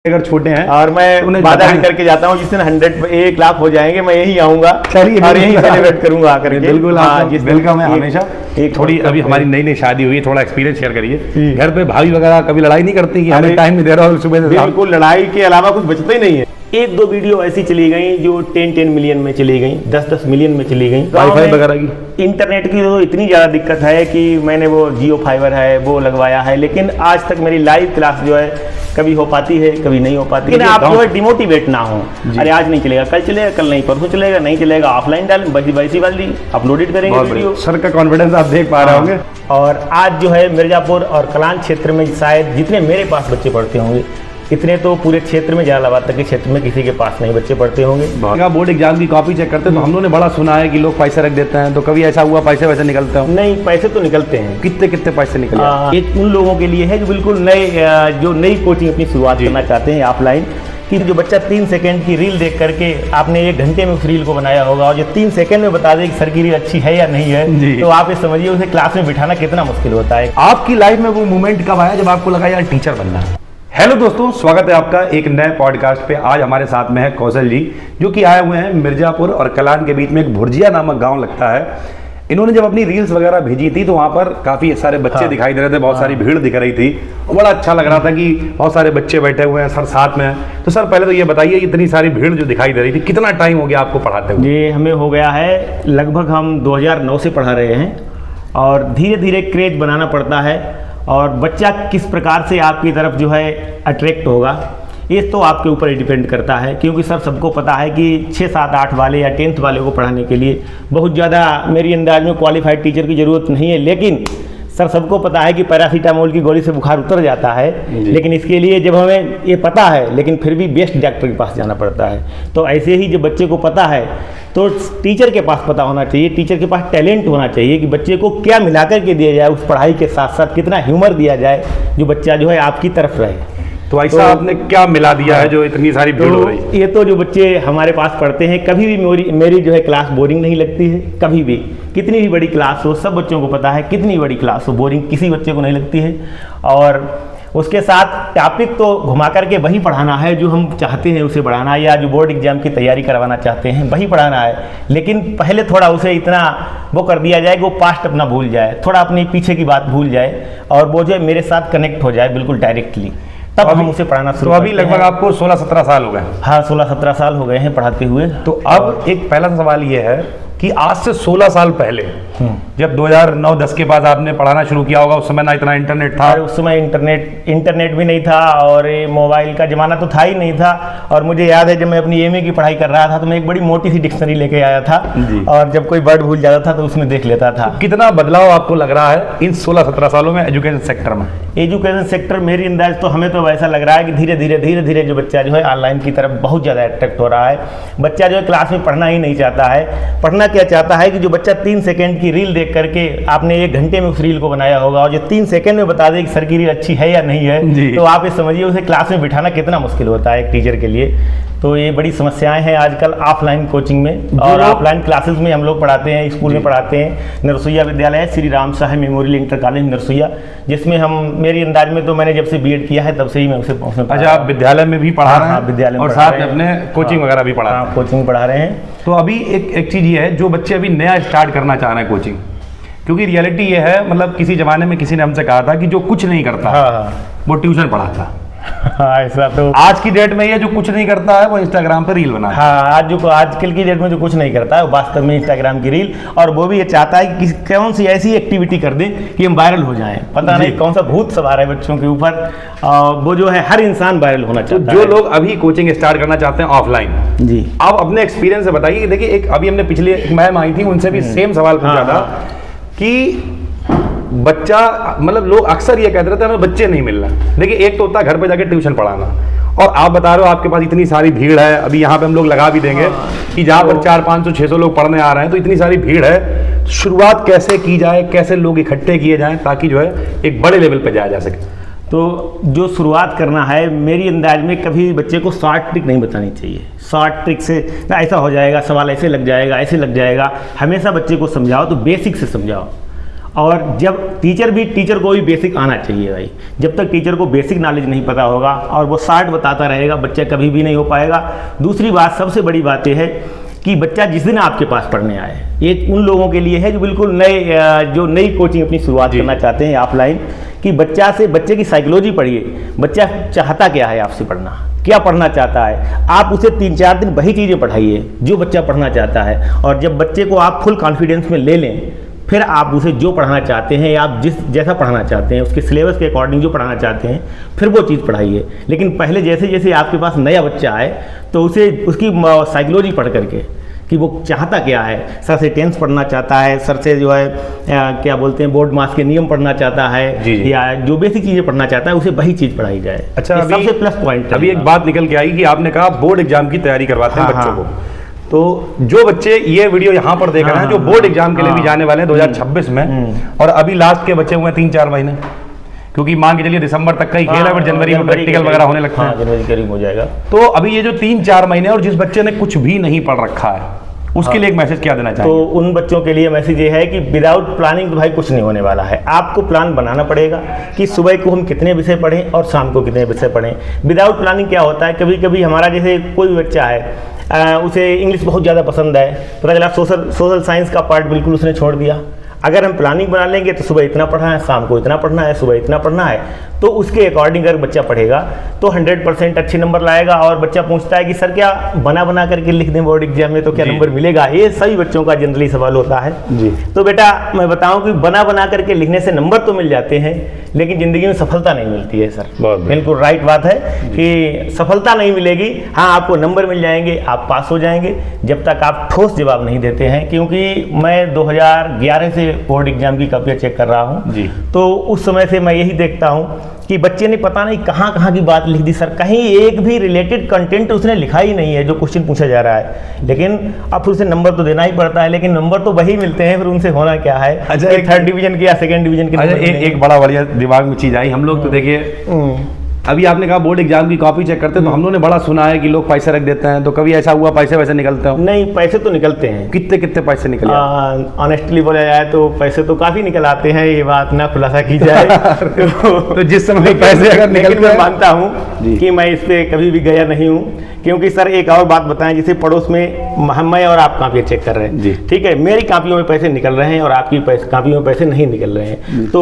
अगर छोटे हैं और मैं वादा भी करके जाता हूँ जिस दिन 100 लाख हो जाएंगे मैं यहीं आऊंगा और यहीं सेलिब्रेट करूंगा आकर। बिल्कुल वेलकम है हमेशा। एक थोड़ी अभी हमारी नई नई शादी हुई है, थोड़ा एक्सपीरियंस शेयर करिए। घर पे भाभी वगैरह कभी लड़ाई नहीं करती कि हमें टाइम नहीं दे रहा हो सुबह से? बिल्कुल, लड़ाई के अलावा कुछ बचता ही नहीं है। एक दो वीडियो ऐसी चली गई जो 10 मिलियन में चली गई, 10 मिलियन में चली गई। वाईफाई वगैरह की इंटरनेट की तो इतनी ज़्यादा दिक्कत है कि मैंने वो जियो फाइबर है वो लगवाया है, लेकिन आज तक मेरी लाइव क्लास जो है कभी हो पाती है कभी नहीं हो पाती। लेकिन आप जो है डिमोटिवेट ना हो, अरे आज नहीं चलेगा कल चलेगा, कल नहीं परसों चलेगा, नहीं चलेगा ऑफलाइन डाल वैसी वाली अपलोडेड करेंगे वीडियो। सर का कॉन्फिडेंस आप देख पा रहे होंगे। और आज जो है मिर्जापुर और कलान क्षेत्र में शायद जितने मेरे पास बच्चे पढ़ते होंगे इतने तो पूरे क्षेत्र में जलालाबाद तक के क्षेत्र में किसी के पास नहीं बच्चे पढ़ते होंगे। बोर्ड एग्जाम की कॉपी चेक करते हैं तो हम लोगों ने बड़ा सुना है कि लोग पैसे रख देते हैं, तो कभी ऐसा हुआ पैसे वैसे निकलते हो? नहीं, पैसे तो निकलते हैं। कितने कितने पैसे निकले? ये उन लोगों के लिए है जो बिल्कुल नए जो नई कोचिंग अपनी शुरुआत करना चाहते हैं ऑफलाइन, कि जो बच्चा 3 सेकंड की रील देख करके आपने 1 घंटे में उस रील को बनाया होगा और जो 3 सेकंड में बता दे कि सर की रील अच्छी है या नहीं है, तो आप ये समझिए उसे क्लास में बिठाना कितना मुश्किल होता है। आपकी लाइफ में वो मोमेंट कब आया जब आपको लगा यार टीचर बनना है? हेलो दोस्तों, स्वागत है आपका एक नए पॉडकास्ट पे। आज हमारे साथ में है कौशल जी, जो कि आए हुए हैं मिर्जापुर और कलान के बीच में एक भुर्जिया नामक गांव लगता है। इन्होंने जब अपनी रील्स वगैरह भेजी थी तो वहाँ पर काफ़ी सारे बच्चे दिखाई दे रहे थे, बहुत सारी भीड़ दिख रही थी और बड़ा अच्छा लग रहा था कि बहुत सारे बच्चे बैठे हुए हैं सर साथ में। तो सर पहले तो ये बताइए, इतनी सारी भीड़ जो दिखाई दे रही थी, कितना टाइम हो गया आपको पढ़ाते हुए? ये हमें हो गया है लगभग हम 2009 से पढ़ा रहे हैं और धीरे धीरे क्रेज बनाना पड़ता है और बच्चा किस प्रकार से आपकी तरफ जो है अट्रैक्ट होगा ये तो आपके ऊपर ही डिपेंड करता है। क्योंकि सर सबको पता है कि 6, 7, 8 वाले या 10th वाले को पढ़ाने के लिए बहुत ज़्यादा मेरी अंदाज में क्वालिफाइड टीचर की ज़रूरत नहीं है। लेकिन सर सबको पता है कि पैरासीटामोल की गोली से बुखार उतर जाता है, लेकिन इसके लिए जब हमें ये पता है लेकिन फिर भी बेस्ट डॉक्टर के पास जाना पड़ता है। तो ऐसे ही जब बच्चे को पता है तो टीचर के पास पता होना चाहिए, टीचर के पास टैलेंट होना चाहिए कि बच्चे को क्या मिलाकर के दिया जाए, उस पढ़ाई के साथ साथ कितना ह्यूमर दिया जाए जो बच्चा जो है आपकी तरफ रहे। तो ऐसा आपने क्या मिला दिया है जो इतनी सारी भीड़ हो रही है? ये तो जो बच्चे हमारे पास पढ़ते हैं कभी भी मेरी जो है क्लास बोरिंग नहीं लगती है, कभी भी। कितनी भी बड़ी क्लास हो, सब बच्चों को पता है कितनी बड़ी क्लास हो बोरिंग किसी बच्चे को नहीं लगती है। और उसके साथ टॉपिक तो घुमा करके वही पढ़ाना है जो हम चाहते हैं उसे पढ़ाना, या जो बोर्ड एग्जाम की तैयारी करवाना चाहते हैं वही पढ़ाना है। लेकिन पहले थोड़ा उसे इतना वो कर दिया जाए कि वो पास्ट अपना भूल जाए, थोड़ा अपने पीछे की बात भूल जाए और वो जो है मेरे साथ कनेक्ट हो जाए बिल्कुल डायरेक्टली, तब हम उसे पढ़ाना शुरू। तो अभी लगभग आपको 16-17 साल हो गए? हाँ, 16-17 साल हो गए हैं पढ़ाते हुए। तो अब एक पहला सवाल ये है कि आज से 16 साल पहले जब 2009-10 के बाद आपने पढ़ाना शुरू किया होगा, उस समय ना इतना इंटरनेट था? उस समय इंटरनेट भी नहीं था और मोबाइल का ज़माना तो था ही नहीं था। और मुझे याद है जब मैं अपनी एमए की पढ़ाई कर रहा था तो मैं एक बड़ी मोटी सी डिक्शनरी लेके आया था और जब कोई वर्ड भूल जाता था तो उसमें देख लेता था। तो कितना बदलाव आपको लग रहा है इन 16-17 सालों में एजुकेशन सेक्टर में? एजुकेशन सेक्टर मेरी अंदाज तो हमें तो ऐसा लग रहा है कि धीरे धीरे जो बच्चा जो है ऑनलाइन की तरफ बहुत ज़्यादा अट्रैक्ट हो रहा है। बच्चा जो है क्लास में पढ़ना ही नहीं चाहता है। पढ़ना क्या चाहता है कि जो बच्चा 3 सेकंड की रील देख करके आपने 1 घंटे में उस रील को बनाया होगा और जो 3 सेकंड में बता दे कि सर की रील अच्छी है या नहीं है, तो आप ये समझिए उसे क्लास में बिठाना कितना मुश्किल होता है एक टीचर के लिए। तो ये बड़ी समस्याएं हैं आजकल ऑफलाइन कोचिंग में। और ऑफलाइन क्लासेस में हम लोग पढ़ाते हैं, स्कूल में पढ़ाते हैं। नरसुइया विद्यालय श्री राम साहब मेमोरियल इंटर कॉलेज नरसुइया, जिसमें हम मेरी अंदाज में तो मैंने जब से बीएड किया है तब से ही मैं उसे अच्छा, आप विद्यालय में भी पढ़ा रहे हैं? विद्यालय में और साथ में अपने कोचिंग वगैरह भी पढ़ा रहे हैं? कोचिंग पढ़ा रहे हैं। तो अभी एक चीज़ ये है, जो बच्चे अभी नया स्टार्ट करना चाह रहे हैं कोचिंग, क्योंकि रियलिटी ये है, मतलब किसी जमाने में किसी ने हमसे कहा था कि जो कुछ नहीं करता वो ट्यूशन पढ़ाता। ऐसा तो आज की डेट में ये जो कुछ नहीं करता है वो इंस्टाग्राम पर रील बनाता है। हाँ, आजकल की डेट में जो कुछ नहीं करता है वो वास्तव में इंस्टाग्राम की रील, और वो भी ये चाहता है कि कौन सी ऐसी एक्टिविटी कर दे कि हम वायरल हो जाएं। पता नहीं कौन सा भूत सवार है बच्चों के ऊपर, वो जो है हर इंसान वायरल होना चाहता है। जो लोग अभी कोचिंग स्टार्ट करना चाहते हैं ऑफलाइन, जी आप अपने एक्सपीरियंस से बताइए। देखिए, एक अभी हमने पिछले एक मैम आई थी, उनसे भी सेम सवाल पूछा था कि बच्चा, मतलब लोग अक्सर ये कहते रहते हैं हमें बच्चे नहीं मिल रहे। देखिए, एक तो होता है घर पे जाके ट्यूशन पढ़ाना, और आप बता रहे हो आपके पास इतनी सारी भीड़ है। अभी यहाँ पे हम लोग लगा भी देंगे कि जहाँ पर 400-500-600 लोग पढ़ने आ रहे हैं, तो इतनी सारी भीड़ है। शुरुआत कैसे की जाए, कैसे लोग इकट्ठे किए जाएं ताकि जो है एक बड़े लेवल पे जाया जा सके? तो जो शुरुआत करना है, मेरी अंदाज में कभी बच्चे को शॉर्ट ट्रिक नहीं बतानी चाहिए। शॉर्ट ट्रिक से ना ऐसा हो जाएगा, सवाल ऐसे लग जाएगा, ऐसे लग जाएगा। हमेशा बच्चे को समझाओ तो बेसिक से समझाओ और जब टीचर को भी बेसिक आना चाहिए भाई। जब तक टीचर को बेसिक नॉलेज नहीं पता होगा और वो शार्ट बताता रहेगा, बच्चा कभी भी नहीं हो पाएगा। दूसरी बात, सबसे बड़ी बात यह है कि बच्चा जिस दिन आपके पास पढ़ने आए, ये उन लोगों के लिए है जो बिल्कुल नए, जो नई कोचिंग अपनी शुरुआत करना चाहते हैं ऑफलाइन, कि बच्चे की साइकोलॉजी पढ़िए। बच्चा चाहता क्या है आपसे पढ़ना, क्या पढ़ना चाहता है। आप उसे 3-4 दिन वही चीज़ें पढ़ाइए जो बच्चा पढ़ना चाहता है, और जब बच्चे को आप फुल कॉन्फिडेंस में ले लें, फिर आप उसे जो पढ़ाना चाहते हैं या आप जैसा पढ़ाना चाहते हैं, उसके सिलेबस के अकॉर्डिंग जो पढ़ाना चाहते हैं, फिर वो चीज़ पढ़ाइए। लेकिन पहले जैसे जैसे आपके पास नया बच्चा आए तो उसे उसकी साइकोलॉजी पढ़ करके कि वो चाहता क्या है, सर से टेंस पढ़ना चाहता है, सर से जो है क्या बोलते हैं बोर्ड मास के नियम पढ़ना चाहता है, जी। या जो बेसिक चीज़ें पढ़ना चाहता है उसे वही चीज़ पढ़ाई जाए। अच्छा, ये सबसे प्लस पॉइंट। अभी एक बात निकल के आई कि आपने कहा बोर्ड एग्जाम की तैयारी करवाते हैं बच्चों को। तो जो बच्चे ये वीडियो यहाँ पर देख रहे हैं, जो बोर्ड एग्जाम के लिए भी जाने वाले हैं 2026 में, और अभी लास्ट के बचे हुए हैं 3-4 महीने, क्योंकि मान के चलिए दिसंबर तक का ही खेल है, फिर जनवरी में प्रैक्टिकल वगैरह होने लगता है, जनवरी करीब हो जाएगा। तो अभी ये जो 3-4 महीने, और जिस बच्चे ने कुछ भी नहीं पढ़ रखा है, उसके लिए एक मैसेज क्या देना चाहिए? तो उन बच्चों के लिए मैसेज ये है कि विदाउट प्लानिंग तो भाई कुछ नहीं होने वाला है। आपको प्लान बनाना पड़ेगा कि सुबह को हम कितने विषय पढ़ें और शाम को कितने विषय पढ़ें। विदाउट प्लानिंग क्या होता है, कभी कभी हमारा जैसे कोई भी बच्चा है, उसे इंग्लिश बहुत ज़्यादा पसंद है, पता चला सोशल साइंस का पार्ट बिल्कुल उसने छोड़ दिया। अगर हम प्लानिंग बना लेंगे तो सुबह इतना पढ़ना है, शाम को इतना पढ़ना है, सुबह इतना पढ़ना है, तो उसके अकॉर्डिंग अगर बच्चा पढ़ेगा तो 100% अच्छे नंबर लाएगा। और बच्चा पूछता है कि सर क्या बना करके लिख दें बोर्ड एग्जाम में तो क्या नंबर मिलेगा, ये सभी बच्चों का जनरली सवाल होता है जी। तो बेटा मैं बताऊं कि बना करके लिखने से नंबर तो मिल जाते हैं, लेकिन ज़िंदगी में सफलता नहीं मिलती है सर। बिल्कुल राइट बात है कि सफलता नहीं मिलेगी। हाँ, आपको नंबर मिल जाएंगे, आप पास हो जाएंगे, जब तक आप ठोस जवाब नहीं देते हैं। क्योंकि मैं 2011 से बोर्ड एग्जाम की कॉपियाँ चेक कर रहा हूँ जी। तो उस समय से मैं यही देखता हूँ कि बच्चे ने पता नहीं कहाँ की बात लिख दी सर, कहीं एक भी रिलेटेड कंटेंट उसने लिखा ही नहीं है जो क्वेश्चन पूछा जा रहा है। लेकिन अब फिर उसे नंबर तो देना ही पड़ता है, लेकिन नंबर तो वही मिलते हैं, फिर उनसे होना क्या है। अच्छा, एक 3rd डिवीजन के या 2nd डिवीजन के। अच्छा, एक बड़ा बढ़िया दिमाग में चीज आई। हम लोग तो देखिए, अभी आपने कहा बोर्ड एग्जाम की कॉपी चेक करते हैं, तो हम लोगों ने बड़ा सुना है कि लोग पैसे रख देते हैं, तो कभी ऐसा हुआ पैसे वैसे निकलते हो? नहीं, पैसे तो निकलते हैं। कितने पैसे निकले? ऑनेस्टली बोला जाए तो पैसे तो काफी निकल आते हैं, ये बात ना खुलासा की जाए तो जिस समय पैसे अगर निकल, मैं मानता हूँ कि मैं इस पे कभी भी गया नहीं हूँ। क्योंकि सर एक और बात बताएं, जैसे पड़ोस में मैं और आप कापियाँ चेक कर रहे हैं, ठीक है, मेरी कापियों में पैसे निकल रहे हैं और आपकी कापियों में पैसे नहीं निकल रहे हैं। तो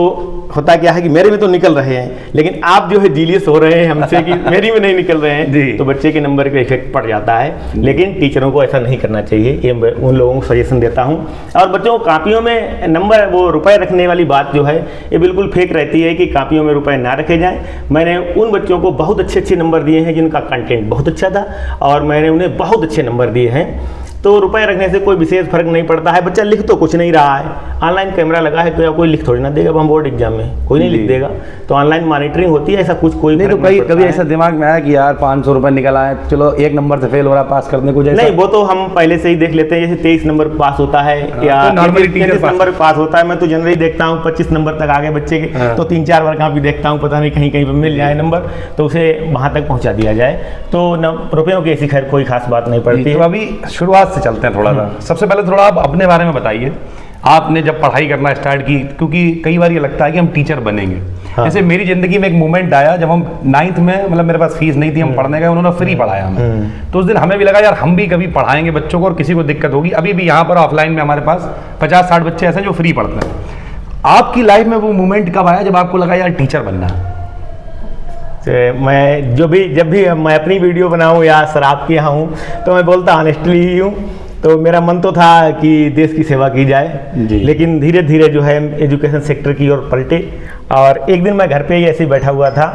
होता क्या है कि मेरे में तो निकल रहे हैं, लेकिन आप जो है जीलियस हो रहे हैं हमसे कि मेरी में नहीं निकल रहे हैं, तो बच्चे के नंबर पे इफेक्ट पड़ जाता है। लेकिन टीचरों को ऐसा नहीं करना चाहिए, ये मैं उन लोगों को सजेशन देता हूँ। और बच्चों को कापियों में नंबर, वो रुपए रखने वाली बात जो है ये बिल्कुल फेक रहती है कि कापियों में रुपए ना रखे जाएँ। मैंने उन बच्चों को बहुत अच्छे नंबर दिए हैं जिनका कंटेंट बहुत अच्छा था, और मैंने उन्हें बहुत अच्छे नंबर दिए हैं। तो रुपए रखने से कोई विशेष फर्क नहीं पड़ता है। बच्चा लिख तो कुछ नहीं रहा है, ऑनलाइन कैमरा लगा है, कोई लिख थोड़ी ना देगा। हम बोर्ड एग्जाम में कोई नहीं लिख देगा, तो ऑनलाइन मॉनिटरिंग होती है, ऐसा कुछ कोई नहीं। तो कभी ऐसा दिमाग में आया कि यार 500 रुपए निकल आए, चलो एक नंबर से फेल हो रहा, पास करने को नहीं, वो तो हम पहले से ही देख लेते हैं। जैसे 23 नंबर पास होता है या 33 नंबर पास होता है। मैं तो जनरली देखता हूँ 25 नंबर तक आगे बच्चे के, तो 3-4 बार कहाँ भी देखता हूँ, पता नहीं कहीं पर मिल जाए नंबर तो उसे वहाँ तक पहुँचा दिया जाए। तो रुपयों की ऐसी खैर कोई खास बात नहीं पड़ती। तो अभी शुरुआत से चलते हैं थोड़ा सा। सबसे पहले थोड़ा आप अपने बारे में बताइए, आपने जब पढ़ाई करना स्टार्ट की, क्योंकि कई बार ये लगता है कि हम टीचर बनेंगे। हाँ। जैसे मेरी जिंदगी में एक मोमेंट आया जब हम 9th में, मतलब मेरे पास फीस नहीं थी, हम पढ़ने गए, उन्होंने फ्री पढ़ाया हमें। तो उस दिन हमें भी लगा यार हम भी कभी पढ़ाएंगे बच्चों को और किसी को दिक्कत होगी। अभी भी यहाँ पर ऑफलाइन में हमारे पास 50-60 बच्चे ऐसे जो फ्री पढ़ते हैं। आपकी लाइफ में वो मोमेंट कब आया जब आपको लगा यार टीचर बनना है? मैं जब भी मैं अपनी वीडियो बनाऊँ या सर आपके यहाँ हूँ, तो मैं बोलता ऑनेस्टली ही हूँ। तो मेरा मन तो था कि देश की सेवा की जाए, लेकिन धीरे धीरे जो है एजुकेशन सेक्टर की ओर पलटे। और एक दिन मैं घर पे ही ऐसे ही बैठा हुआ था।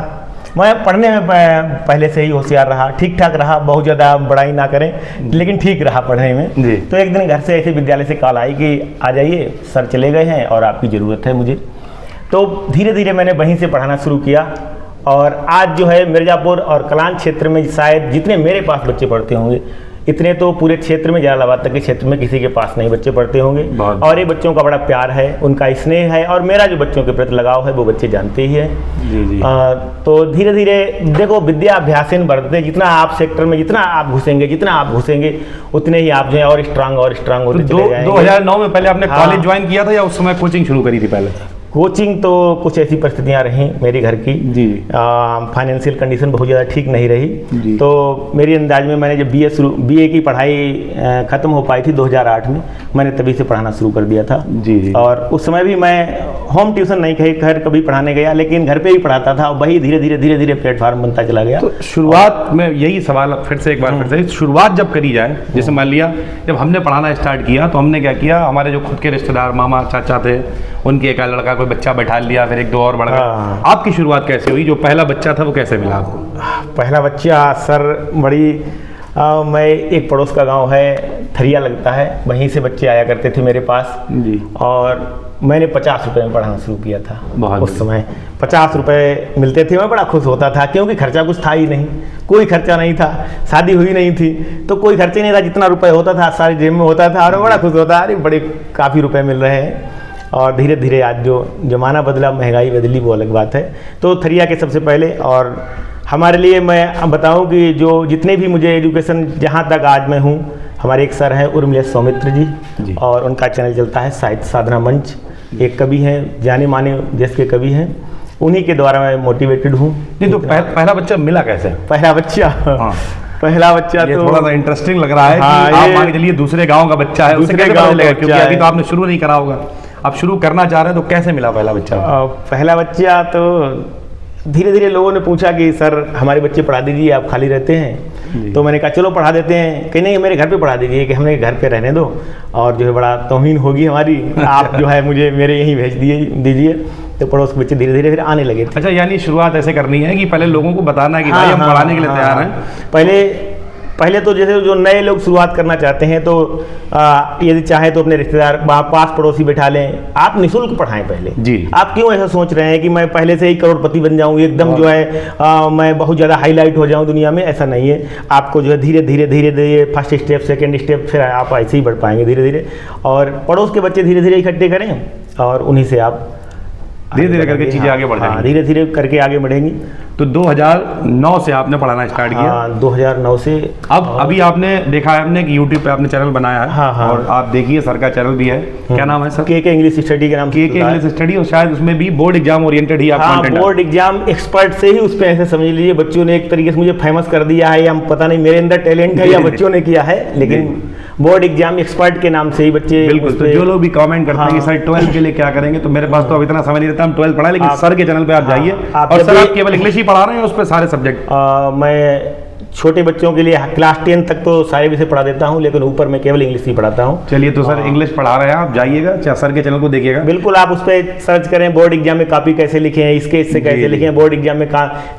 मैं पढ़ने में पहले से ही होशियार रहा, ठीक ठाक रहा, बहुत ज़्यादा बड़ाई ना करें, लेकिन ठीक रहा पढ़ने में। तो एक दिन घर से ऐसे विद्यालय से कॉल आई कि आ जाइए, सर चले गए हैं और आपकी ज़रूरत है मुझे। तो धीरे धीरे मैंने वहीं से पढ़ाना शुरू किया। और आज जो है मिर्ज़ापुर और कलान क्षेत्र में शायद जितने मेरे पास बच्चे पढ़ते होंगे, इतने तो पूरे क्षेत्र में, जलालाबाद तक के क्षेत्र में किसी के पास नहीं बच्चे पढ़ते होंगे। बहुत। और ये बच्चों का बड़ा प्यार है, उनका स्नेह है, और मेरा जो बच्चों के प्रति लगाव है वो बच्चे जानते ही है। जी। तो धीरे धीरे देखो, विद्या अभ्यासेन बढ़ते, जितना आप सेक्टर में जितना आप घुसेंगे उतने ही आप जो है और स्ट्रांग होते चले जाएंगे। 2009 में पहले आपने हाँ। कॉलेज ज्वाइन किया था या उस समय कोचिंग शुरू करी थी पहले? कोचिंग तो कुछ ऐसी परिस्थितियां रहीं मेरी घर की, जी। फाइनेंशियल कंडीशन बहुत ज़्यादा ठीक नहीं जी। रही, तो मेरी अंदाज में मैंने जब बीए की पढ़ाई ख़त्म हो पाई थी 2008 में, मैंने तभी से पढ़ाना शुरू कर दिया था। जी। और उस समय भी मैं होम ट्यूशन नहीं घर कभी पढ़ाने गया, लेकिन घर पे ही पढ़ाता था, और वही धीरे धीरे प्लेटफॉर्म बनता चला गया। तो शुरुआत में यही सवाल फिर से शुरुआत जब करी जाए, जैसे मान लिया जब हमने पढ़ाना स्टार्ट किया तो हमने क्या किया, हमारे जो खुद के रिश्तेदार मामा चाचा थे, उनके एक लड़का कोई बच्चा बैठा लिया, फिर एक दो और बढ़ गया। हाँ। आपकी शुरुआत कैसे हुई? जो पहला बच्चा था वो कैसे मिला आपको? पहला बच्चा सर मैं एक पड़ोस का गांव है, थरिया लगता है, वहीं से बच्चे आया करते थे मेरे पास जी। और मैंने 50 रुपये में पढ़ाना शुरू किया था। बहुत उस समय 50 रुपये मिलते थे, मैं बड़ा खुश होता था, क्योंकि खर्चा कुछ था ही नहीं, कोई खर्चा नहीं था, शादी हुई नहीं थी, तो कोई खर्चा नहीं था, जितना रुपये होता था सारी जेब में होता था, और मैं बड़ा खुश होता, अरे बड़े काफ़ी रुपये मिल रहे हैं। और धीरे धीरे आज जो ज़माना बदला, महंगाई बदली, वो अलग बात है। तो थरिया के सबसे पहले, और हमारे लिए मैं बताऊं कि जो जितने भी मुझे एजुकेशन जहां तक आज मैं हूं, हमारे एक सर हैं उर्मिलेश सौमित्र जी, और उनका चैनल चलता है साहित्य साधना मंच, एक कवि हैं, जाने माने देश के कवि हैं, उन्हीं के द्वारा मैं मोटिवेटेड हूँ। नहीं तो पहला बच्चा मिला कैसे? पहला बच्चा पहला बच्चा ये तो थोड़ा सा इंटरेस्टिंग लग रहा है। हाँ, कि आप मान के चलिए दूसरे गांव का बच्चा है, उससे कैसे पता चलेगा? क्योंकि अभी तो आपने शुरू नहीं करा होगा, आप शुरू करना चाह रहे हैं, तो कैसे मिला पहला बच्चा? पहला बच्चा तो धीरे धीरे लोगों ने पूछा कि सर हमारे बच्चे पढ़ा दीजिए, आप खाली रहते हैं, तो मैंने कहा चलो पढ़ा देते हैं। कहीं नहीं, मेरे घर पे पढ़ा दीजिए, कि हमें घर पे रहने दो, और जो है बड़ा तौहीन होगी हमारी, आप जो है मुझे मेरे यहीं भेज दीजिए। तो पड़ोस के बच्चे धीरे धीरे फिर आने लगे थे। अच्छा, यानी शुरुआत ऐसे करनी है कि पहले लोगों को बताना है कि भाई हम पढ़ाने के लिए तैयार हैं। पहले तो जैसे जो नए लोग शुरुआत करना चाहते हैं, तो यदि चाहे तो अपने रिश्तेदार पास पड़ोसी बैठा लें, आप निःशुल्क पढ़ाएं पहले जी। आप क्यों ऐसा सोच रहे हैं कि मैं पहले से ही करोड़पति बन जाऊं, एकदम जो है मैं बहुत ज़्यादा हाईलाइट हो जाऊं दुनिया में? ऐसा नहीं है। आपको जो है धीरे धीरे फर्स्ट स्टेप, सेकेंड स्टेप, फिर आप ऐसे ही बढ़ पाएंगे धीरे धीरे। और पड़ोस के बच्चे धीरे धीरे इकट्ठे करें, और उन्हीं से आप धीरे धीरे करके चीज़ें आगे बढ़ जाएंगी। धीरे धीरे करके आगे बढ़ेंगी। तो 2009 से आपने पढ़ाना स्टार्ट किया? 2009 से। अब अभी आपने देखा है हमने कि यूट्यूब पे आपने चैनल बनाया है। हाँ। और आप देखिए सर का चैनल भी है, क्या नाम है सर? के इंग्लिश स्टडी के नाम से। के इंग्लिश स्टडी, और शायद उसमें भी बोर्ड एग्जाम ओरिएंटेड ही आप कंटेंट। बोर्ड एग्जाम एक्सपर्ट से ही उस पे ऐसे समझ लीजिए बच्चों ने एक तरीके से मुझे फेमस कर दिया है, या पता नहीं मेरे अंदर टैलेंट है या बच्चों ने किया है, लेकिन बोर्ड एग्जाम एक्सपर्ट के नाम से ही बच्चे। बिल्कुल। तो जो लोग भी कमेंट करते हैं कि सर 12 के लिए क्या करेंगे, तो मेरे पास तो अब इतना समय नहीं रहता, हम 12 पढ़ा, लेकिन सर के चैनल पे आप जाइए। और सर आप केवल इंग्लिश ही पढ़ा रहे हैं, उस पर सारे सब्जेक्ट? मैं छोटे बच्चों के लिए क्लास 10 तक तो सारे विषय पढ़ा देता हूं, लेकिन ऊपर मैं केवल इंग्लिश ही पढ़ाता हूं। चलिए, तो सर इंग्लिश पढ़ा रहे हैं आप, जाइएगा चाहे सर के चैनल को देखिएगा। बिल्कुल, आप उस पर सर्च करें, बोर्ड एग्जाम में कॉपी कैसे लिखें, इसके इससे कैसे लिखें, बोर्ड एग्जाम में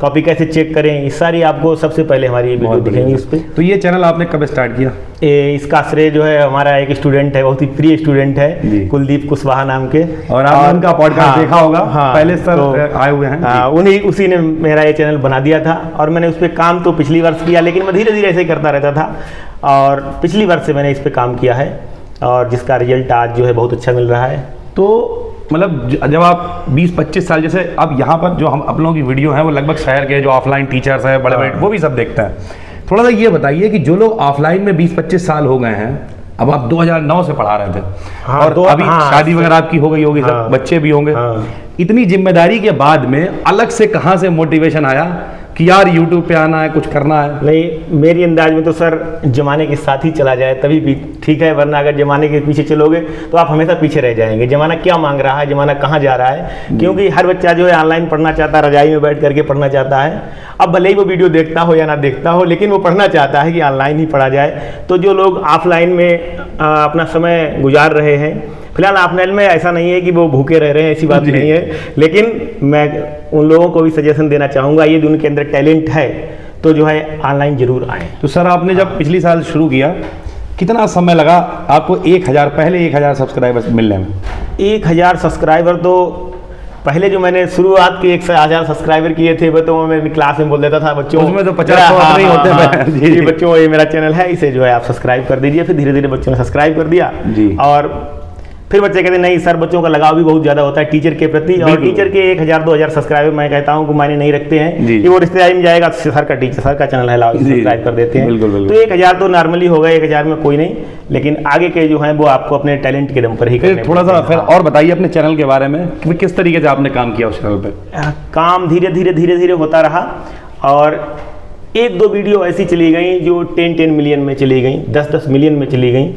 कॉपी कैसे चेक करें, इस सारी आपको सबसे पहले हमारी वीडियो दिखेंगी उस पर। तो ये चैनल आपने कब स्टार्ट किया? इसका श्रेय जो है हमारा एक स्टूडेंट है, बहुत ही प्रिय स्टूडेंट है, कुलदीप कुशवाहा नाम के। और आपने उनका पॉडकास्ट देखा होगा? पहले सर आए हुए हैं, उसी ने मेरा ये चैनल बना दिया था, और मैंने उस पर काम तो पिछली वर्ष किया, लेकिन मैं धीरे धीरे ऐसे ही करता रहता था, और पिछली वर्ष से मैंने इस पर काम किया है, और जिसका रिजल्ट आज जो है बहुत अच्छा मिल रहा है। तो मतलब जब आप 20-25 साल, जैसे अब यहाँ पर जो हम आप लोगों की वीडियो है वो लगभग शहर के जो ऑफलाइन टीचर्स हैं बड़े बड़े, वो भी सब देखते हैं। थोड़ा सा ये बताइए कि जो लोग ऑफलाइन में 20-25 साल हो गए हैं, अब आप 2009 से पढ़ा रहे थे, और अभी शादी वगैरह आपकी हो गई होगी, सब बच्चे भी होंगे, इतनी जिम्मेदारी के बाद में अलग से कहाँ से मोटिवेशन आया कि यार यूट्यूब पे आना है, कुछ करना है? नहीं, मेरी अंदाज में तो सर जमाने के साथ ही चला जाए तभी भी ठीक है, वरना अगर जमाने के पीछे चलोगे तो आप हमेशा पीछे रह जाएंगे। जमाना क्या मांग रहा है, जमाना कहाँ जा रहा है, क्योंकि हर बच्चा जो है ऑनलाइन पढ़ना चाहता है, रजाई में बैठ करके पढ़ना चाहता है। अब भले ही वो वीडियो देखता हो या ना देखता हो, लेकिन वो पढ़ना चाहता है कि ऑनलाइन ही पढ़ा जाए। तो जो लोग ऑफलाइन में अपना समय गुजार रहे हैं, फिलहाल ऑफलाइन में ऐसा नहीं है कि वो भूखे रह रहे हैं, ऐसी बात नहीं है, लेकिन मैं उन लोगों को भी सजेशन देना चाहूँगा, ये जो उनके अंदर टैलेंट है तो जो है ऑनलाइन जरूर आए। तो सर आपने जब पिछली साल शुरू किया, कितना समय लगा आपको 1000 सब्सक्राइबर्स मिलने में? 1000 सब्सक्राइबर तो पहले जो मैंने शुरुआत के 1,000 सब्सक्राइबर किए थे वो तो मैं क्लास में बोल देता था बच्चों, उसमें तो 50 नहीं होते जी, जी बच्चों ये मेरा चैनल है, इसे जो है आप सब्सक्राइब कर दीजिए। फिर धीरे धीरे बच्चों ने सब्सक्राइब कर दिया जी। और फिर बच्चे कहते नहीं सर, बच्चों का लगाव भी बहुत ज़्यादा होता है टीचर के प्रति, और टीचर के 1,000-2,000 सब्सक्राइबर मैं कहता हूँ कि मायने नहीं रखते हैं कि वो रिश्तेदारी में जाएगा, सर का टीचर, सर का चैनल है, लाओ सब्सक्राइब कर देते हैं। बिल्कुल। तो 1,000 तो नॉर्मली हो गए, 1,000 में कोई नहीं, लेकिन आगे के जो हैं वो आपको अपने टैलेंट के दम पर ही करने थोड़ा सा फिर और बताइए अपने चैनल के बारे में कि किस तरीके से आपने काम किया उस चैनल पे। काम धीरे धीरे होता रहा और 1-2 वीडियो ऐसी चली गई जो 10 मिलियन में चली गई, 10 मिलियन में चली गई,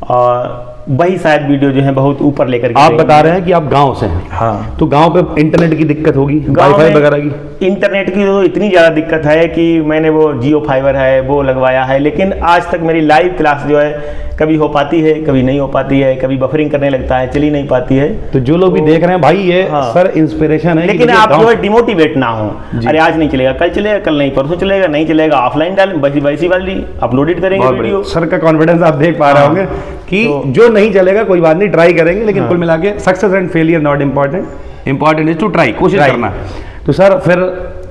और वही शायद वीडियो जो है बहुत ऊपर लेकर के आप बता रहे हैं कि आप गांव से हैं। हाँ, तो गांव पे इंटरनेट की दिक्कत होगी, वाईफाई वगैरह की? इंटरनेट की तो इतनी ज़्यादा दिक्कत है कि मैंने वो जियो फाइबर है वो लगवाया है, लेकिन आज तक मेरी लाइव क्लास जो है कभी हो पाती है, कभी नहीं हो पाती है, कभी बफरिंग करने लगता है, चली नहीं पाती है। तो जो लोग भी देख रहे हैं भाई, ये सर इंस्पिरेशन है, लेकिन आप जो है डिमोटिवेट ना हो, अरे आज नहीं चलेगा, कल चलेगा, कल नहीं, परसों चलेगा, नहीं चलेगा, ऑफलाइन डाल वैसी वाली अपलोडेड करेंगे वीडियो। सर का कॉन्फिडेंस आप देख पा रहे होंगे कि जो नहीं चलेगा कोई बात नहीं, ट्राई करेंगे, लेकिन कुल मिला के success and failure not important is to try, कोशिश करना। तो सर फिर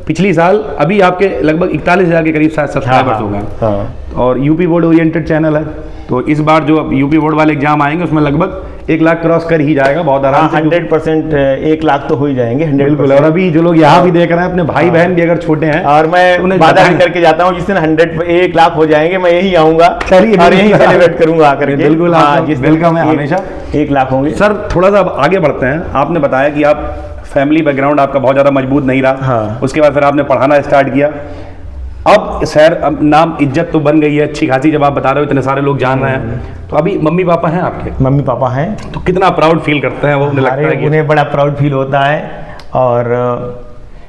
पिछली साल अभी आपके लगभग 41,000 के करीब सब्सक्राइबर्स हो गए, और यूपी बोर्ड ओरिएंटेड चैनल है, तो इस बार जो अब यूपी बोर्ड वाले एग्जाम आएंगे उसमें लगभग 1 लाख क्रॉस कर ही जाएगा बहुत आराम से। 100% 1 लाख तो हो ही जाएंगे, 100%। और अभी जो लोग यहाँ भी देख रहे हैं, अपने भाई बहन भी अगर छोटे हैं, और मैं वादा भी करके जाता हूँ जिस दिन 1 लाख हो जाएंगे मैं यही आऊंगा और यही सेलिब्रेट करूंगा आकर के। बिल्कुल, वेलकम है हमेशा। 1 लाख होंगे। सर थोड़ा सा आगे बढ़ते हैं। आपने बताया कि आप फैमिली बैकग्राउंड आपका बहुत ज़्यादा मजबूत नहीं रहा, उसके बाद फिर आपने पढ़ाना स्टार्ट किया। अब शहर, अब नाम इज्जत तो बन गई है अच्छी खासी, जब आप बता रहे हो इतने सारे लोग जान रहे हैं, तो अभी मम्मी पापा हैं आपके? मम्मी पापा हैं। तो कितना प्राउड फील करते हैं वो? उन्हें लगता है कि उन्हें बड़ा प्राउड फील होता है, और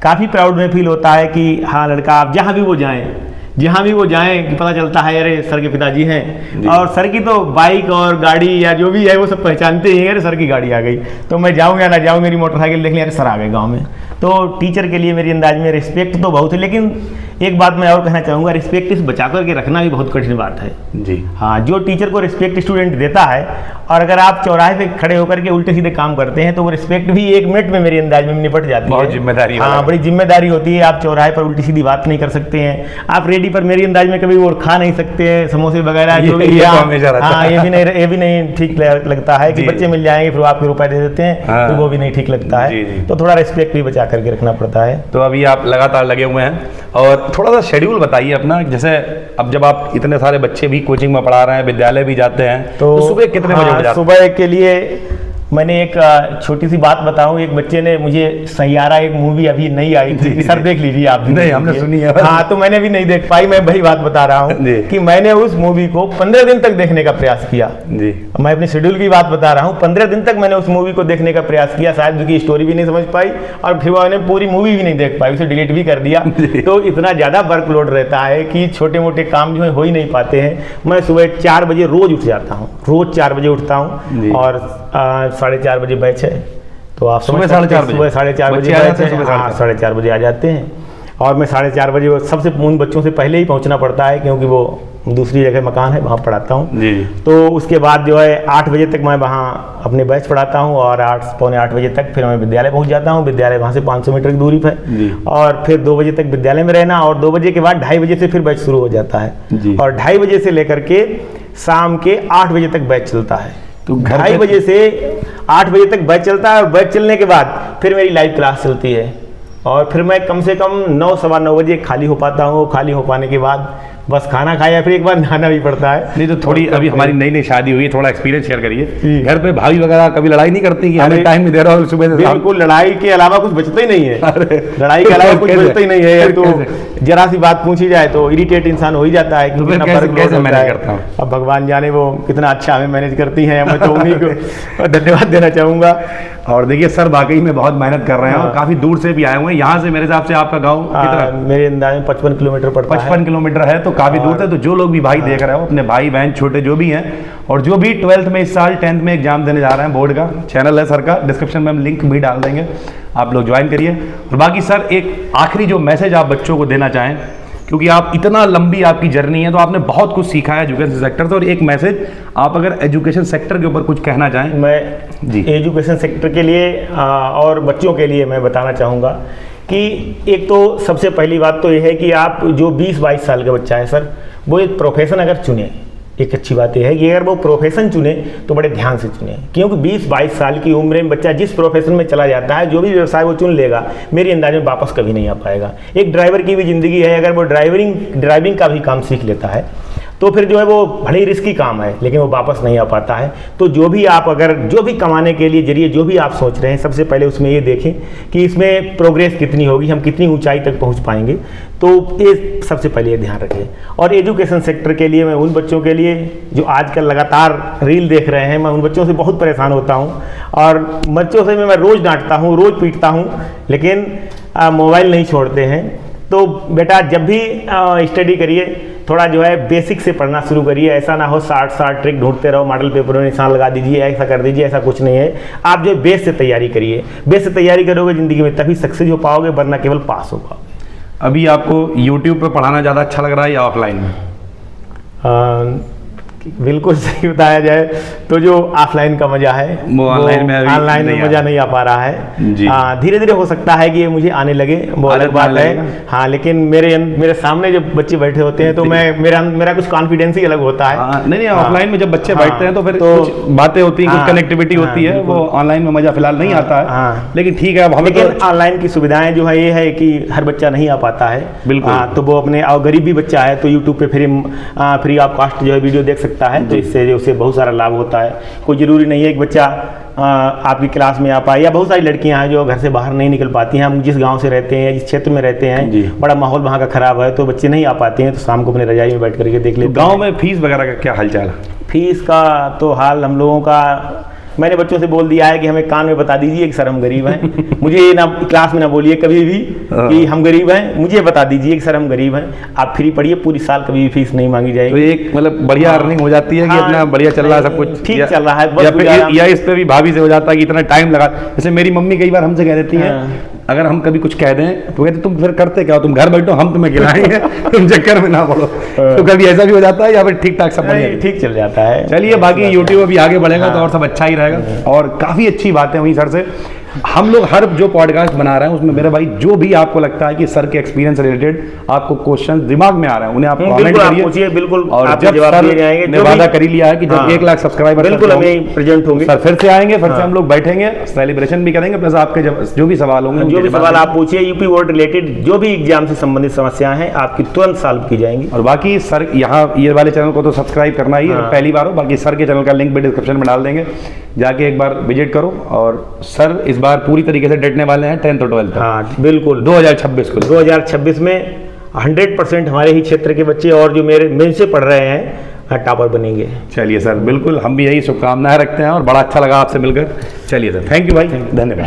काफ़ी प्राउड में फील होता है कि हाँ लड़का, आप जहाँ भी वो जाएं कि पता चलता है अरे सर के पिताजी हैं, और सर की तो बाइक और गाड़ी या जो भी है वो सब पहचानते ही हैं, अरे सर की गाड़ी आ गई, तो मैं जाऊँ या ना जाऊँ, मेरी मोटरसाइकिल देख लिया, अरे सर आ गए गाँव में। तो टीचर के लिए मेरी अंदाज में रिस्पेक्ट तो बहुत है, लेकिन एक बात मैं और कहना चाहूँगा, रिस्पेक्ट इस बचा करके रखना भी बहुत कठिन बात है जी। हाँ, जो टीचर को रिस्पेक्ट स्टूडेंट देता है, और अगर आप चौराहे पे खड़े होकर के उल्टे सीधे काम करते हैं तो वो रिस्पेक्ट भी 1 मिनट में मेरी अंदाज में निपट जाती है। बहुत जिम्मेदारी, हाँ, बड़ी जिम्मेदारी होती है। आप चौराहे पर उल्टी सीधी बात नहीं कर सकते हैं, आप रेडी पर मेरी अंदाज में कभी वो खा नहीं सकते हैं, समोसे वगैरह जो भी। हाँ, ये भी नहीं ठीक लगता है कि बच्चे मिल जाएंगे फिर आपको रुपए दे देते हैं, तो वो भी नहीं ठीक लगता है। तो थोड़ा रिस्पेक्ट भी बचा करके रखना पड़ता है। तो अभी आप लगातार लगे हुए हैं, और थोड़ा सा शेड्यूल बताइए अपना, जैसे अब जब आप इतने सारे बच्चे भी कोचिंग में पढ़ा रहे हैं, विद्यालय भी जाते हैं, तो सुबह कितने बजे उठ जाते हैं? सुबह के लिए मैंने एक छोटी सी बात बताऊं, एक बच्चे ने मुझे सैयारा, एक मूवी अभी नहीं आई थी, सर देख लीजिए आप भी। नहीं, हमने सुनी है। हाँ, तो मैंने भी नहीं देख पाई, मैं वही बात बता रहा हूँ कि मैंने उस मूवी को 15 दिन तक देखने का प्रयास किया जी। मैं अपने शेड्यूल की बात बता रहा हूँ, 15 दिन तक मैंने उस मूवी को देखने का प्रयास किया, शायद उसकी स्टोरी भी नहीं समझ पाई, और फिर मैंने पूरी मूवी भी नहीं देख पाई, उसे डिलीट भी कर दिया। तो इतना ज़्यादा वर्कलोड रहता है कि छोटे मोटे काम जो है हो ही नहीं पाते हैं। मैं सुबह 4 बजे रोज उठ जाता हूँ, रोज 4 बजे उठता हूँ, और 4:30 बजे बैच है, तो आप सुबह 4:30 बजे बैच है, 4:30 बजे आ जाते हैं, और मैं 4:30 बजे सबसे उन बच्चों से पहले ही पहुंचना पड़ता है, क्योंकि वो दूसरी जगह मकान है, वहाँ पढ़ाता हूँ जी। तो उसके बाद जो है 8 बजे तक मैं वहाँ अपने बैच पढ़ाता हूँ, और 8-8:45 बजे तक फिर मैं विद्यालय पहुँच जाता हूँ। विद्यालय वहाँ से 500 मीटर की दूरी पर, और फिर 2 बजे तक विद्यालय में रहना, और 2 बजे के बाद 2:30 बजे से फिर बैच शुरू हो जाता है, और 2:30 बजे से लेकर के शाम के 8 बजे तक बैच चलता है। तो 2:30 बजे से 8 बजे तक बैच चलता है, और बैच चलने के बाद फिर मेरी लाइव क्लास चलती है, और फिर मैं कम से कम 9-9:15 बजे खाली हो पाता हूँ। खाली हो पाने के बाद बस खाना खाया, फिर एक बार नहाना भी पड़ता है। नहीं तो थोड़ी अभी हमारी नई शादी हुई है, थोड़ा एक्सपीरियंस शेयर करिए। घर पे भाभी वगैरह कभी लड़ाई नहीं करती कि हमें टाइम नहीं दे रहा हो सुबह से? बिल्कुल, लड़ाई के अलावा कुछ बचता ही नहीं है। लड़ाई के अलावा कुछ बचता ही नहीं है। तो जरा सी बात पूछी जाए तो इरिटेट इंसान हो ही जाता है। कैसे मैनेज करता हूँ? अब भगवान जाने वो कितना अच्छा हमें मैनेज करती है, मैं तो उन्हीं को धन्यवाद देना चाहूँगा। और देखिए सर वाकई में बहुत मेहनत कर रहे हैं, और काफी दूर से भी आए हुए हैं। यहाँ से मेरे हिसाब से आपका गाँव कितना? मेरे अंदाज में 55 किलोमीटर पड़ता है। 55 किलोमीटर है, तो काफी दूर है। तो जो लोग भी भाई देख रहे हो, अपने भाई बहन छोटे जो भी हैं, और जो भी 12th में इस साल 10th में एग्जाम देने जा रहे हैं, बोर्ड का चैनल है सर का, डिस्क्रिप्शन में हम लिंक भी डाल देंगे, आप लोग ज्वाइन करिए। और बाकी सर एक आखिरी जो मैसेज आप बच्चों को देना चाहें क्योंकि आप इतना लंबी आपकी जर्नी है, तो आपने बहुत कुछ सीखा है एजुकेशन सेक्टर से। और एक मैसेज आप अगर एजुकेशन सेक्टर के ऊपर कुछ कहना चाहें। मैं जी एजुकेशन सेक्टर के लिए और बच्चों के लिए मैं बताना चाहूँगा कि एक तो सबसे पहली बात तो ये है कि आप जो 20-22 साल का बच्चा है सर, वो एक प्रोफेशन अगर चुने, एक अच्छी बात यह है कि अगर वो प्रोफेशन चुने तो बड़े ध्यान से चुने, क्योंकि 20-22 साल की उम्र में बच्चा जिस प्रोफेशन में चला जाता है, जो भी व्यवसाय वो चुन लेगा, मेरी अंदाज में वापस कभी नहीं आ पाएगा। एक ड्राइवर की भी ज़िंदगी है, अगर वो ड्राइविंग का भी काम सीख लेता है तो फिर जो है वो बड़ी रिस्की काम है, लेकिन वो वापस नहीं आ पाता है। तो जो भी आप अगर जो भी कमाने के लिए जरिए जो भी आप सोच रहे हैं, सबसे पहले उसमें ये देखें कि इसमें प्रोग्रेस कितनी होगी, हम कितनी ऊंचाई तक पहुंच पाएंगे। तो ये सबसे पहले ये ध्यान रखें। और एजुकेशन सेक्टर के लिए मैं उन बच्चों के लिए जो आजकल लगातार रील देख रहे हैं, मैं उन बच्चों से बहुत परेशान होता हूँ और बच्चों से मैं रोज़ डांटता हूँ, रोज़ पीटता हूँ, लेकिन मोबाइल नहीं छोड़ते हैं। तो बेटा जब भी स्टडी करिए, थोड़ा जो है बेसिक से पढ़ना शुरू करिए। ऐसा ना हो 60 ट्रिक ढूंढते रहो, मॉडल पेपर में निशान लगा दीजिए, ऐसा कर दीजिए, ऐसा कुछ नहीं है। आप जो बेस से तैयारी करिए, बेस से तैयारी करोगे ज़िंदगी में तभी सक्सेस हो पाओगे, वरना केवल पास हो पाओगे। अभी आपको यूट्यूब पे पढ़ाना ज़्यादा अच्छा लग रहा है या ऑफलाइन में? बिल्कुल सही बताया जाए तो जो ऑफलाइन का मजा है वो ऑनलाइन में मजा नहीं आ पा रहा है जी। धीरे धीरे हो सकता है कि ये मुझे आने लगे, वो अलग बात है। हाँ, लेकिन मेरे सामने जब बच्चे बैठे होते हैं तो मेरा कुछ कॉन्फिडेंस ही अलग होता है। नहीं ऑफलाइन में जब बच्चे बैठते हैं तो फिर कुछ बातें होती हैं, कुछ कनेक्टिविटी होती है, वो ऑनलाइन में मजा फिलहाल नहीं आता है। लेकिन ठीक है, अब हमें लेकिन ऑनलाइन की सुविधाएं जो है ये है कि हर बच्चा नहीं आ पाता है। बिल्कुल। तो वो अपने गरीब भी बच्चा है तो यूट्यूब पे फ्री ऑफ कॉस्ट जो है वीडियो देख सकता है, तो इससे जो उसे बहुत सारा लाभ होता है। कोई ज़रूरी नहीं है कि बच्चा आपकी क्लास में आ पाए, या बहुत सारी लड़कियां हैं जो घर से बाहर नहीं निकल पाती हैं। हम जिस गांव से रहते हैं, जिस क्षेत्र में रहते हैं, बड़ा माहौल वहाँ का ख़राब है, तो बच्चे नहीं आ पाते हैं, तो शाम को अपने रजाई में बैठ करके देख लेते हैं। गाँव में फीस वगैरह का क्या हालचाल है? फीस का तो हाल हम लोगों का, मैंने बच्चों से बोल दिया है कि हमें कान में बता दीजिए कि सर हम गरीब हैं। मुझे ये ना क्लास में ना बोलिए कभी भी कि हम गरीब हैं, मुझे बता दीजिए कि सर हम गरीब हैं, आप फ्री पढ़िए, पूरी साल कभी भी फीस नहीं मांगी जाएगी। तो एक मतलब बढ़िया अर्निंग हो जाती है कि अपना बढ़िया चल रहा है, सब कुछ ठीक चल रहा है। या इस पे भी भाभी से हो जाता है कि इतना टाइम लगा। जैसे मेरी मम्मी कई बार हमसे कह देती है, अगर हम कभी कुछ कह दें तो कहते तुम फिर करते क्या हो, तुम घर बैठो, हम तुम्हें खिलाएंगे, तुम चक्कर में ना पड़ो। तो कभी ऐसा भी हो जाता है या फिर ठीक ठाक सब ठीक चल जाता है? चलिए, बाकी यूट्यूब अभी आगे बढ़ेगा तो और सब अच्छा ही रहेगा। और काफ़ी अच्छी बातें हुई सर से। हम लोग हर जो पॉडकास्ट बना रहे हैं उसमें मेरे भाई जो भी आपको लगता है कि सर के एक्सपीरियंस रिलेटेड आपको क्वेश्चन दिमाग में आ रहे हैं, उन्हें आप कमेंट करिए, बिल्कुल। और जब सर ने वादा कर ही लिया है कि जब 1 लाख सब्सक्राइबर बिल्कुल हमें प्रेजेंट होंगे, सर फिर से आएंगे, फिर से हम लोग बैठेंगे, सेलिब्रेशन भी करेंगे, प्लस आपके जो भी सवाल होंगे, जो भी सवाल आप पूछिए, यूपी बोर्ड रिलेटेड जो भी एग्जाम से संबंधित समस्याएं हैं आपकी तुरंत सॉल्व की जाएंगी। और बाकी सर यहाँ ये वाले चैनल को तो सब्सक्राइब करना ही पहली बार हो, बाकी सर के चैनल का लिंक भी डिस्क्रिप्शन में डाल देंगे, जाके एक बार विजिट करो। और सर इस बार पूरी तरीके से डटने वाले हैं 10th और 12th तक। हाँ बिल्कुल, 2026 को 2026 में 100% हमारे ही क्षेत्र के बच्चे और जो मेरे से पढ़ रहे हैं टॉपर बनेंगे। चलिए सर, बिल्कुल हम भी यही शुभकामनाएं रखते हैं और बड़ा अच्छा लगा आपसे मिलकर। चलिए सर, थैंक यू भाई, धन्यवाद।